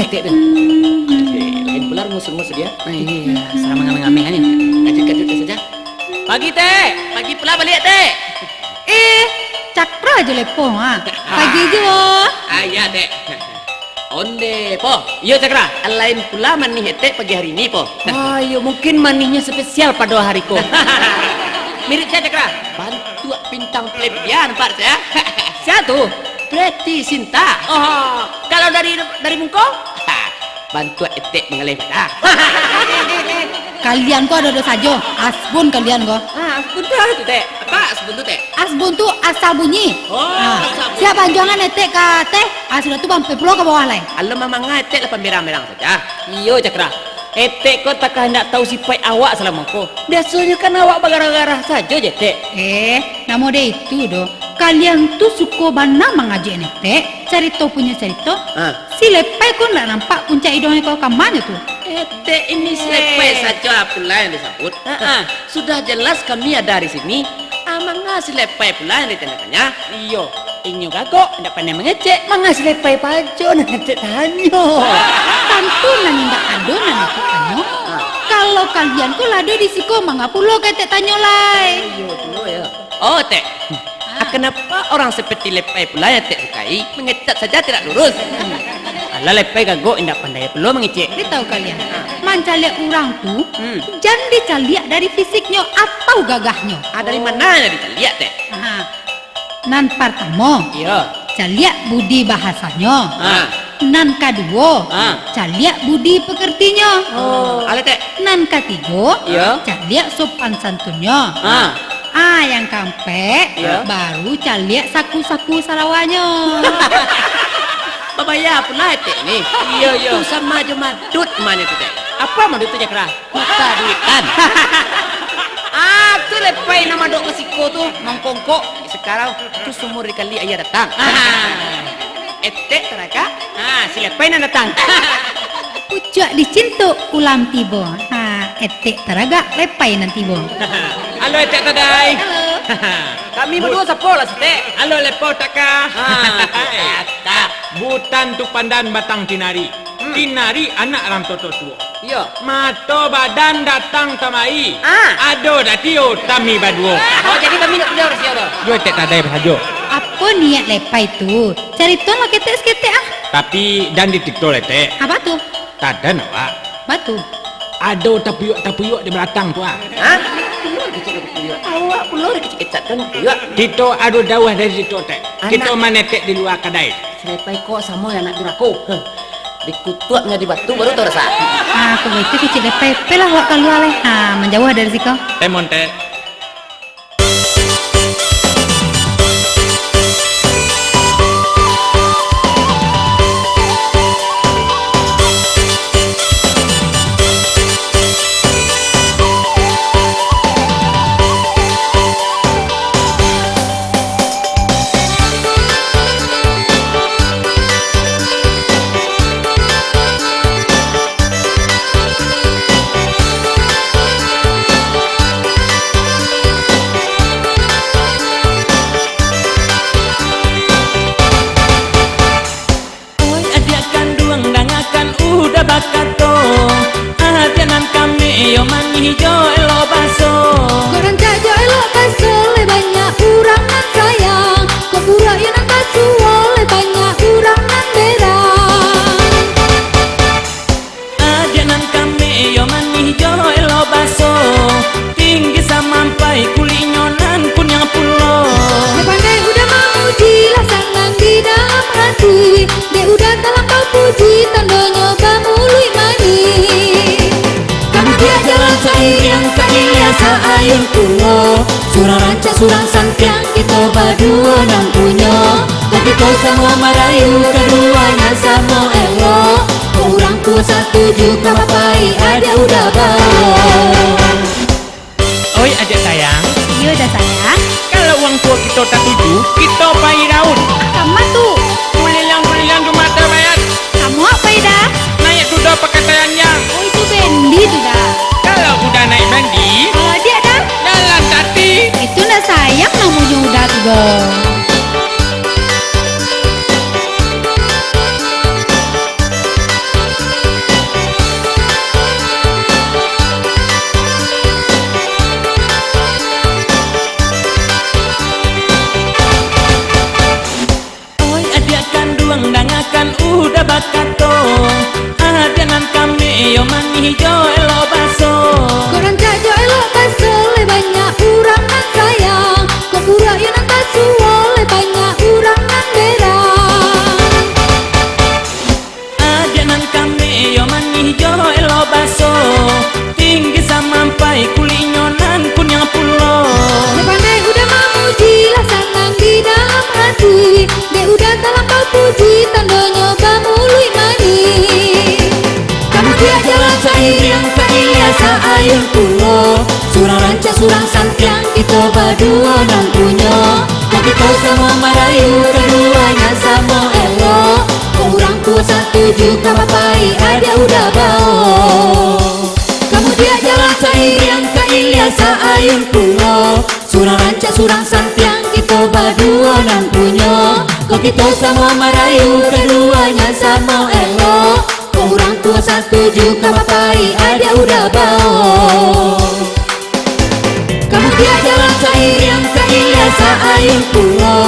Tek tu. Lain pula ngusung-ngusung dia. Iya, selama ngaming-ngaming kan ini. Kajut-kajut saja. Pagi Tek, pagi pula balik Tek. Cakra aja lepo ha. Pagi je boh. Ya Tek. Onde po. Yo Cakra, lain pula manih Tek pagi hari ini po. Ayo, mungkin manihnya spesial pada hariku. Mirip saya Cakra. Bantu bintang plebeian Pak saya. Siapa tu? Preti Sinta. Oh, kalau dari Mungko? Bantu Tek mengalih pada. Kalian kok ada saja. Asbun kalian kok. Sebentar tu Tek. Apa sebentar Tek? Asbun tu asal bunyi. Asal bunyi. Siapa jangan etek ke teh? Sudah tu bampe pulau ke bawah lain. Alam memang Tek lepas merang-merang saja. Iyo Cakra. Tek kau tak hendak tahu sifat awak selama kau. Biasanya kan awak bergarah-garah saja je Tek. Nama dia itu doh. Kalian tu suka mana mengaji etek? Cerita punya cerita. Si lepai kau nak nampak puncak hidungnya kau ke mana tu? Tek ini selepai saja pula yang disebut. Sudah jelas kami ada di sini. Mangga selepai pula yang ditanya-tanya. Iyo, inyo kagok hendak pandai mengecek. Mangga selepai pajo nak ngecek tanyo. Tentu nani ndak ada nani tu tanyo. Kalau kalian kau lado di siko mangga pulo ketek tanyo lai. Iyo dulu ya. Oh Tek. Kenapa orang seperti lepai pula yang Tek sukai mengecat saja tidak lurus? Alah lepai kagok hendak pandai perlu mengecek. Dia tahu kalian. Mencari orang tu jangan dicaliak dari fisiknya atau gagahnya. Dari mana yang dicaliak Tek? Nan pertama, Iya. caliak budi bahasanya. Nan kedua, caliak budi pekertinya. Ale Tek. Nan ketiga, Iya. caliak sopan santunnya. Yang keempat, Iya. baru caliak saku-saku salawanya. Babaya pula Tek ni. Iya. Tu sama je madut mana tu Tek? Apa mau itu Cakra? Mata duitan. Tu lepai nama dok kesiko tu mangkongkok. Sekarang tu sumur kali ayah datang. Tek teraka. Si lepai nak datang. Pucuk dicintuk ulam tiba. Etek teraga lepai nanti bo. Halo Tek Tadai. Kami berdua siapa lah Tek? Halo lepo taka. Tak. Butan tu pandan batang tinari. Tinari anak ram toto tua. Iya. Mato badan datang tamai. Ado datio tami baduo. Oh jadi kami nak keluar siapa? Dua tek tadai bersajo. Apa niat lepai tu? Cerita lah ketek-ketek Tapi dan di TikTok letek. Apa tu? Tada nawak. Batu. Ado tapuyuk di belakang tu Awak pula dah kecil-kecil kan juga. Tito ado dawah dari situ tek. Tito manetek di luar kedai. Selepai kok sama yang nak duraku. Dikutuknya di batu baru tu rasa. Aku itu kecil lepai lah awak keluar leh. Menjauh dari situ. Temon tek. Ayun kuno surang rancak surang sangkyang kita berdua nang punya. Tapi kau sama merayu keduanya sama elok. Orang tua satu juga bapai ada udah bawa. Oi adik sayang. Iya dah sayang. Kalau uang tua kita tak tuju, kita pay daun. Kamu tu. Kulilang di mata bayar. Kamu apa bakato adianan kami yo mangi hijau elo baso Korang jajo elok baso le banyak urang nan sayang Kok pura yo nan basuo le banyak urang nan berang adianan kami yo mangi hijau elo baso tinggi sampai kulinyo nan punya pulau Le pandai udah memuji lah senang di dalam hati De udah terlampau puji tanda nyoba mului mani Kamu dia jalan cair yang kebiasa ayun pulo Surang ranca surang santiang kita berdua dan punya Kau kita sama merayu keduanya sama elok Orang tua setuju kapapai ada udah bau Kamu dia jalan cair yang kebiasa ayun pulo Surang ranca surang santiang kita berdua dan punya Kau kita sama merayu keduanya sama elok Orang tua setuju kapapai ada udah bau Kamu dia jalan cair yang kebiasa ayun pulo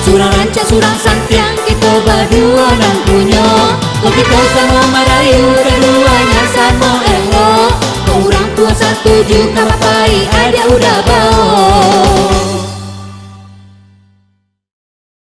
Surang ranca surang santiang kita berdua dan punya Kau kita sama merayu keduanya sama elok Orang tua setuju kapapai ada udah bau